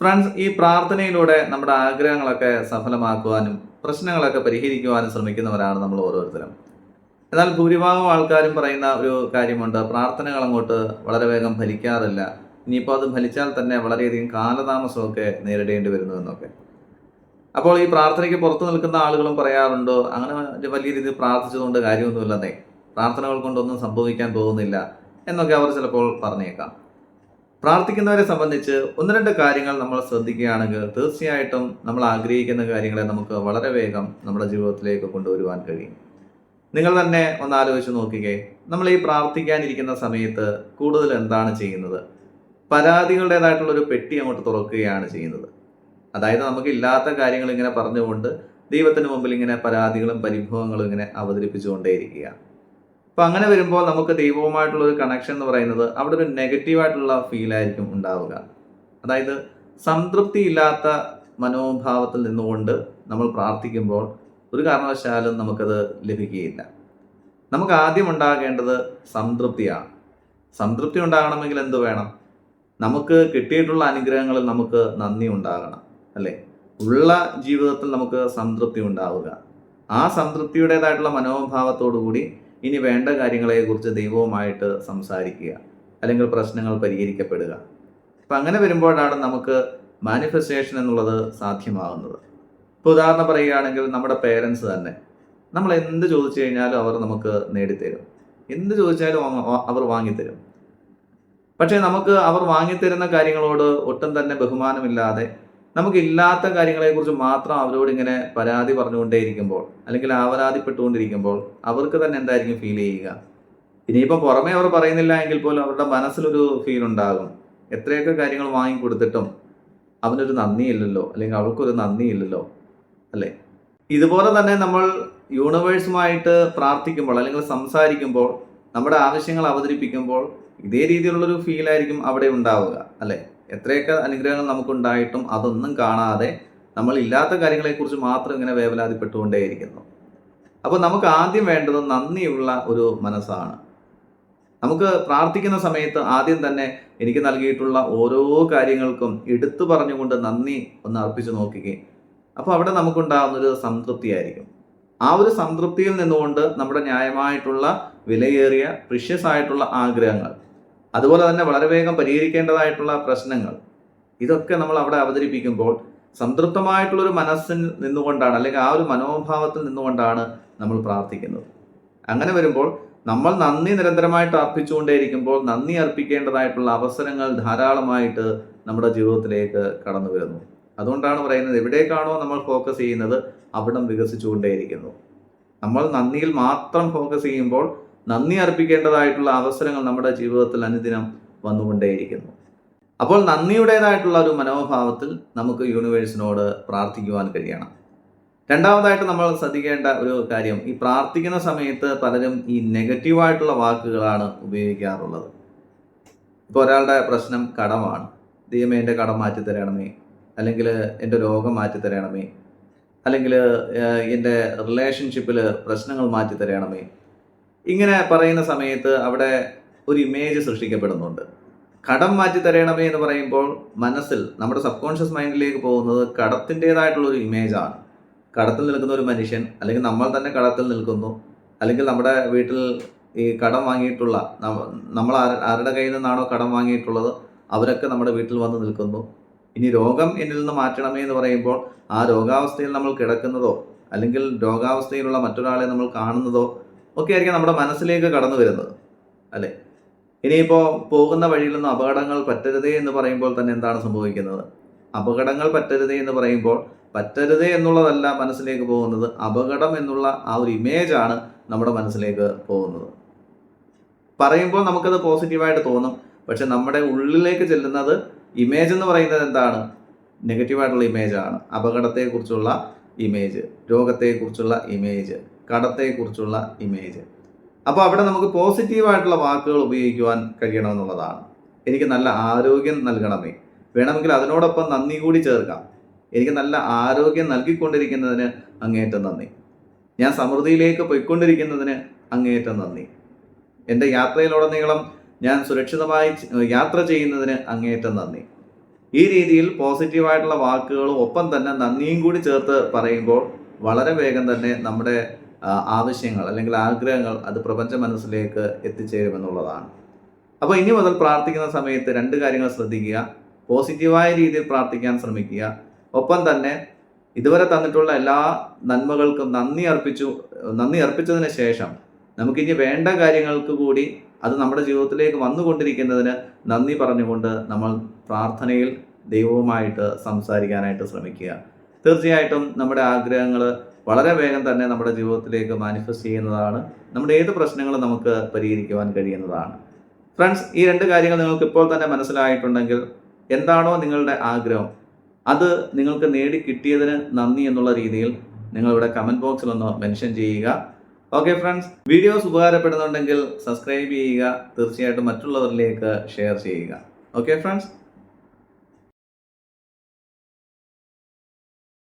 Friends, ഈ പ്രാർത്ഥനയിലൂടെ നമ്മുടെ ആഗ്രഹങ്ങളൊക്കെ സഫലമാക്കുവാനും പ്രശ്നങ്ങളൊക്കെ പരിഹരിക്കുവാനും ശ്രമിക്കുന്നവരാണ് നമ്മൾ ഓരോരുത്തരും. എന്നാൽ ഭൂരിഭാഗം ആൾക്കാരും പറയുന്ന ഒരു കാര്യമുണ്ട്, പ്രാർത്ഥനകൾ അങ്ങോട്ട് വളരെ വേഗം ഫലിക്കാറില്ല, ഇനിയിപ്പോൾ അത് ഫലിച്ചാൽ തന്നെ വളരെയധികം കാലതാമസമൊക്കെ നേരിടേണ്ടി വരുന്നു എന്നൊക്കെ. അപ്പോൾ ഈ പ്രാർത്ഥനയ്ക്ക് പുറത്തു നിൽക്കുന്ന ആളുകളും പറയാറുണ്ട്, അങ്ങനെ വലിയ രീതിയിൽ പ്രാർത്ഥിച്ചതുകൊണ്ട് കാര്യമൊന്നുമില്ലെന്നേ, പ്രാർത്ഥനകൾ കൊണ്ടൊന്നും സംഭവിക്കാൻ പോകുന്നില്ല എന്നൊക്കെ അവർ ചിലപ്പോൾ പറഞ്ഞേക്കാം. പ്രാർത്ഥിക്കുന്നവരെ സംബന്ധിച്ച് ഒന്ന് രണ്ട് കാര്യങ്ങൾ നമ്മൾ ശ്രദ്ധിക്കുകയാണെങ്കിൽ തീർച്ചയായിട്ടും നമ്മൾ ആഗ്രഹിക്കുന്ന കാര്യങ്ങളെ നമുക്ക് വളരെ വേഗം നമ്മുടെ ജീവിതത്തിലേക്ക് കൊണ്ടുവരുവാൻ കഴിയും. നിങ്ങൾ തന്നെ ഒന്ന് ആലോചിച്ച് നോക്കുകയെ, നമ്മൾ ഈ പ്രാർത്ഥിക്കാനിരിക്കുന്ന സമയത്ത് കൂടുതൽ എന്താണ് ചെയ്യുന്നത്? പരാതികളുടേതായിട്ടുള്ളൊരു പെട്ടി അങ്ങോട്ട് തുറക്കുകയാണ് ചെയ്യുന്നത്. അതായത് നമുക്ക് ഇല്ലാത്ത കാര്യങ്ങൾ ഇങ്ങനെ പറഞ്ഞുകൊണ്ട് ദൈവത്തിന് മുമ്പിൽ ഇങ്ങനെ പരാതികളും പരിഭവങ്ങളും ഇങ്ങനെ അവതരിപ്പിച്ചുകൊണ്ടേയിരിക്കുക. അപ്പം അങ്ങനെ വരുമ്പോൾ നമുക്ക് ദൈവവുമായിട്ടുള്ള ഒരു കണക്ഷൻ എന്ന് പറയുന്നത് അവിടെ ഒരു നെഗറ്റീവായിട്ടുള്ള ഫീലായിരിക്കും ഉണ്ടാവുക. അതായത് സംതൃപ്തി ഇല്ലാത്ത മനോഭാവത്തിൽ നിന്നുകൊണ്ട് നമ്മൾ പ്രാർത്ഥിക്കുമ്പോൾ ഒരു കാരണവശാലും നമുക്കത് ലഭിക്കുകയില്ല. നമുക്ക് ആദ്യം ഉണ്ടാകേണ്ടത് സംതൃപ്തിയാണ്. സംതൃപ്തി ഉണ്ടാകണമെങ്കിൽ എന്ത് വേണം? നമുക്ക് കിട്ടിയിട്ടുള്ള അനുഗ്രഹങ്ങളിൽ നമുക്ക് നന്ദി ഉണ്ടാകണം, അല്ലേ? ഉള്ള ജീവിതത്തിൽ നമുക്ക് സംതൃപ്തി ഉണ്ടാവുക. ആ സംതൃപ്തിയുടേതായിട്ടുള്ള മനോഭാവത്തോടു കൂടി ഇനി വേണ്ട കാര്യങ്ങളെക്കുറിച്ച് ദൈവവുമായിട്ട് സംസാരിക്കുക, അല്ലെങ്കിൽ പ്രശ്നങ്ങൾ പരിഹരിക്കപ്പെടുക. അപ്പം അങ്ങനെ വരുമ്പോഴാണ് നമുക്ക് മാനിഫെസ്റ്റേഷൻ എന്നുള്ളത് സാധ്യമാകുന്നത്. ഇപ്പോൾ ഉദാഹരണം പറയുകയാണെങ്കിൽ നമ്മുടെ പേരൻസ് തന്നെ, നമ്മൾ എന്ത് ചോദിച്ചു കഴിഞ്ഞാലും അവർ നമുക്ക് നേടിത്തരും, എന്ത് ചോദിച്ചാലും അവർ വാങ്ങിത്തരും. പക്ഷേ നമുക്ക് അവർ വാങ്ങിത്തരുന്ന കാര്യങ്ങളോട് ഒട്ടും തന്നെ ബഹുമാനമില്ലാതെ നമുക്കില്ലാത്ത കാര്യങ്ങളെക്കുറിച്ച് മാത്രം അവരോട് ഇങ്ങനെ പരാതി പറഞ്ഞുകൊണ്ടേയിരിക്കുമ്പോൾ, അല്ലെങ്കിൽ ആവലാതിപ്പെട്ടുകൊണ്ടിരിക്കുമ്പോൾ അവർക്ക് തന്നെ എന്തായിരിക്കും ഫീൽ ചെയ്യുക? ഇനിയിപ്പോൾ പുറമേ അവർ പറയുന്നില്ല എങ്കിൽ പോലും അവരുടെ മനസ്സിലൊരു ഫീൽ ഉണ്ടാകും, എത്രയൊക്കെ കാര്യങ്ങൾ വാങ്ങിക്കൊടുത്തിട്ടും അവനൊരു നന്ദിയില്ലല്ലോ, അല്ലെങ്കിൽ അവൾക്കൊരു നന്ദിയില്ലല്ലോ, അല്ലേ? ഇതുപോലെ തന്നെ നമ്മൾ യൂണിവേഴ്സുമായിട്ട് പ്രാർത്ഥിക്കുമ്പോൾ അല്ലെങ്കിൽ സംസാരിക്കുമ്പോൾ, നമ്മുടെ ആവശ്യങ്ങൾ അവതരിപ്പിക്കുമ്പോൾ ഇതേ രീതിയിലുള്ളൊരു ഫീലായിരിക്കും അവിടെ ഉണ്ടാവുക, അല്ലേ? എത്രയൊക്കെ അനുഗ്രഹങ്ങൾ നമുക്കുണ്ടായിട്ടും അതൊന്നും കാണാതെ നമ്മൾ ഇല്ലാത്ത കാര്യങ്ങളെക്കുറിച്ച് മാത്രം ഇങ്ങനെ വേവലാതിപ്പെട്ടുകൊണ്ടേയിരിക്കുന്നു. അപ്പോൾ നമുക്ക് ആദ്യം വേണ്ടത് നന്ദിയുള്ള ഒരു മനസ്സാണ്. നമുക്ക് പ്രാർത്ഥിക്കുന്ന സമയത്ത് ആദ്യം തന്നെ എനിക്ക് നൽകിയിട്ടുള്ള ഓരോ കാര്യങ്ങൾക്കും എടുത്തു പറഞ്ഞുകൊണ്ട് നന്ദി ഒന്ന് അർപ്പിച്ചു നോക്കുകയും, അപ്പോൾ അവിടെ നമുക്കുണ്ടാകുന്നൊരു സംതൃപ്തിയായിരിക്കും. ആ ഒരു സംതൃപ്തിയിൽ നിന്നുകൊണ്ട് നമ്മുടെ ന്യായമായിട്ടുള്ള വിലയേറിയ പ്രിഷ്യസ് ആയിട്ടുള്ള ആഗ്രഹങ്ങൾ, അതുപോലെ തന്നെ വളരെ വേഗം പരിഹരിക്കേണ്ടതായിട്ടുള്ള പ്രശ്നങ്ങൾ, ഇതൊക്കെ നമ്മൾ അവിടെ അവതരിപ്പിക്കുമ്പോൾ സംതൃപ്തമായിട്ടുള്ളൊരു മനസ്സിൽ നിന്നുകൊണ്ടാണ്, അല്ലെങ്കിൽ ആ ഒരു മനോഭാവത്തിൽ നിന്നുകൊണ്ടാണ് നമ്മൾ പ്രാർത്ഥിക്കുന്നത്. അങ്ങനെ വരുമ്പോൾ നമ്മൾ നന്ദി നിരന്തരമായിട്ട് അർപ്പിച്ചുകൊണ്ടേയിരിക്കുമ്പോൾ നന്ദി അർപ്പിക്കേണ്ടതായിട്ടുള്ള അവസരങ്ങൾ ധാരാളമായിട്ട് നമ്മുടെ ജീവിതത്തിലേക്ക് കടന്നു വരുന്നു. അതുകൊണ്ടാണ് പറയുന്നത്, എവിടേക്കാണോ നമ്മൾ ഫോക്കസ് ചെയ്യുന്നത് അവിടം വികസിച്ചുകൊണ്ടേയിരിക്കുന്നു. നമ്മൾ നന്ദിയിൽ മാത്രം ഫോക്കസ് ചെയ്യുമ്പോൾ നന്ദി അർപ്പിക്കേണ്ടതായിട്ടുള്ള അവസരങ്ങൾ നമ്മുടെ ജീവിതത്തിൽ അനുദിനം വന്നുകൊണ്ടേയിരിക്കുന്നു. അപ്പോൾ നന്ദിയുടേതായിട്ടുള്ള ഒരു മനോഭാവത്തിൽ നമുക്ക് യൂണിവേഴ്സിനോട് പ്രാർത്ഥിക്കുവാൻ കഴിയണം. രണ്ടാമതായിട്ട് നമ്മൾ ശ്രദ്ധിക്കേണ്ട ഒരു കാര്യം, ഈ പ്രാർത്ഥിക്കുന്ന സമയത്ത് പലരും ഈ നെഗറ്റീവായിട്ടുള്ള വാക്കുകളാണ് ഉപയോഗിക്കാറുള്ളത്. ഇപ്പോൾ ഒരാളുടെ പ്രശ്നം കടമാണ്, ദൈവമേ എൻ്റെ കടം മാറ്റിത്തരണമേ, അല്ലെങ്കിൽ എൻ്റെ രോഗം മാറ്റിത്തരണമേ, അല്ലെങ്കിൽ എൻ്റെ റിലേഷൻഷിപ്പിൽ പ്രശ്നങ്ങൾ മാറ്റിത്തരണമേ, ഇങ്ങനെ പറയുന്ന സമയത്ത് അവിടെ ഒരു ഇമേജ് സൃഷ്ടിക്കപ്പെടുന്നുണ്ട്. കടം മാറ്റി തരണമേ എന്ന് പറയുമ്പോൾ മനസ്സിൽ, നമ്മുടെ സബ് കോൺഷ്യസ് മൈൻഡിലേക്ക് പോകുന്നത് കടത്തിൻ്റെതായിട്ടുള്ളൊരു ഇമേജാണ്. കടത്തിൽ നിൽക്കുന്ന ഒരു മനുഷ്യൻ, അല്ലെങ്കിൽ നമ്മൾ തന്നെ കടത്തിൽ നിൽക്കുന്നു, അല്ലെങ്കിൽ നമ്മുടെ വീട്ടിൽ ഈ കടം വാങ്ങിയിട്ടുള്ള നമ്മൾ ആരുടെ കയ്യിൽ നിന്നാണോ കടം വാങ്ങിയിട്ടുള്ളത് അവരൊക്കെ നമ്മുടെ വീട്ടിൽ വന്ന് നിൽക്കുന്നു. ഇനി രോഗം എന്നിൽ നിന്ന് മാറ്റണമേ എന്ന് പറയുമ്പോൾ ആ രോഗാവസ്ഥയിൽ നമ്മൾ കിടക്കുന്നതോ, അല്ലെങ്കിൽ രോഗാവസ്ഥയിലുള്ള മറ്റൊരാളെ നമ്മൾ കാണുന്നതോ ഒക്കെ ആയിരിക്കും നമ്മുടെ മനസ്സിലേക്ക് കടന്നു വരുന്നത്, അല്ലേ? ഇനിയിപ്പോൾ പോകുന്ന വഴിയിൽ നിന്ന് അപകടങ്ങൾ പറ്റരുതേ എന്ന് പറയുമ്പോൾ തന്നെ എന്താണ് സംഭവിക്കുന്നത്? അപകടങ്ങൾ പറ്റരുതേ എന്ന് പറയുമ്പോൾ പറ്റരുതേ എന്നുള്ളതല്ല മനസ്സിലേക്ക് പോകുന്നത്, അപകടം എന്നുള്ള ആ ഒരു ഇമേജാണ് നമ്മുടെ മനസ്സിലേക്ക് പോകുന്നത്. പറയുമ്പോൾ നമുക്കത് പോസിറ്റീവായിട്ട് തോന്നും, പക്ഷെ നമ്മുടെ ഉള്ളിലേക്ക് ചെല്ലുന്നത് ഇമേജ് എന്ന് പറയുന്നത് എന്താണ്? നെഗറ്റീവായിട്ടുള്ള ഇമേജാണ്. അപകടത്തെക്കുറിച്ചുള്ള ഇമേജ്, രോഗത്തെക്കുറിച്ചുള്ള ഇമേജ്, കടത്തെക്കുറിച്ചുള്ള ഇമേജ്. അപ്പോൾ അവിടെ നമുക്ക് പോസിറ്റീവായിട്ടുള്ള വാക്കുകൾ ഉപയോഗിക്കുവാൻ കഴിയണമെന്നുള്ളതാണ്. എനിക്ക് നല്ല ആരോഗ്യം നൽകണമേ, വേണമെങ്കിൽ അതിനോടൊപ്പം നന്ദി കൂടി ചേർക്കാം. എനിക്ക് നല്ല ആരോഗ്യം നൽകിക്കൊണ്ടിരിക്കുന്നതിന് അങ്ങേയറ്റം നന്ദി. ഞാൻ സമൃദ്ധിയിലേക്ക് പോയിക്കൊണ്ടിരിക്കുന്നതിന് അങ്ങേയറ്റം നന്ദി. എൻ്റെ യാത്രയിലുടനീളം ഞാൻ സുരക്ഷിതമായി യാത്ര ചെയ്യുന്നതിന് അങ്ങേയറ്റം നന്ദി. ഈ രീതിയിൽ പോസിറ്റീവായിട്ടുള്ള വാക്കുകളും ഒപ്പം തന്നെ നന്ദിയും കൂടി ചേർത്ത് പറയുമ്പോൾ വളരെ വേഗം തന്നെ നമ്മുടെ ആവശ്യങ്ങൾ അല്ലെങ്കിൽ ആഗ്രഹങ്ങൾ അത് പ്രപഞ്ച മനസ്സിലേക്ക് എത്തിച്ചേരുമെന്നുള്ളതാണ്. അപ്പോൾ ഇനി മുതൽ പ്രാർത്ഥിക്കുന്ന സമയത്ത് 2 കാര്യങ്ങൾ ശ്രദ്ധിക്കുക. പോസിറ്റീവായ രീതിയിൽ പ്രാർത്ഥിക്കാൻ ശ്രമിക്കുക. ഒപ്പം തന്നെ ഇതുവരെ തന്നിട്ടുള്ള എല്ലാ നന്മകൾക്കും നന്ദി അർപ്പിച്ചതിന് ശേഷം നമുക്കിനി വേണ്ട കാര്യങ്ങൾക്ക് കൂടി അത് നമ്മുടെ ജീവിതത്തിലേക്ക് വന്നുകൊണ്ടിരിക്കുന്നതിന് നന്ദി പറഞ്ഞുകൊണ്ട് നമ്മൾ പ്രാർത്ഥനയിൽ ദൈവവുമായിട്ട് സംസാരിക്കാനായിട്ട് ശ്രമിക്കുക. തീർച്ചയായിട്ടും നമ്മുടെ ആഗ്രഹങ്ങൾ വളരെ വേഗം തന്നെ നമ്മുടെ ജീവിതത്തിലേക്ക് മാനിഫെസ്റ്റ് ചെയ്യുന്നതാണ്. നമ്മുടെ ഏത് പ്രശ്നങ്ങളും നമുക്ക് പരിഹരിക്കുവാൻ കഴിയുന്നതാണ്. ഫ്രണ്ട്സ്, ഈ 2 കാര്യങ്ങൾ നിങ്ങൾക്ക് ഇപ്പോൾ തന്നെ മനസ്സിലായിട്ടുണ്ടെങ്കിൽ എന്താണോ നിങ്ങളുടെ ആഗ്രഹം അത് നിങ്ങൾക്ക് നേടിക്കിട്ടിയതിന് നന്ദി എന്നുള്ള രീതിയിൽ നിങ്ങളിവിടെ കമൻറ്റ് ബോക്സിൽ ഒന്ന് മെൻഷൻ ചെയ്യുക. ഓക്കെ ഫ്രണ്ട്സ്, വീഡിയോസ് ഉപകാരപ്പെടുന്നുണ്ടെങ്കിൽ സബ്സ്ക്രൈബ് ചെയ്യുക. തീർച്ചയായിട്ടും മറ്റുള്ളവരിലേക്ക് ഷെയർ ചെയ്യുക. Okay friends.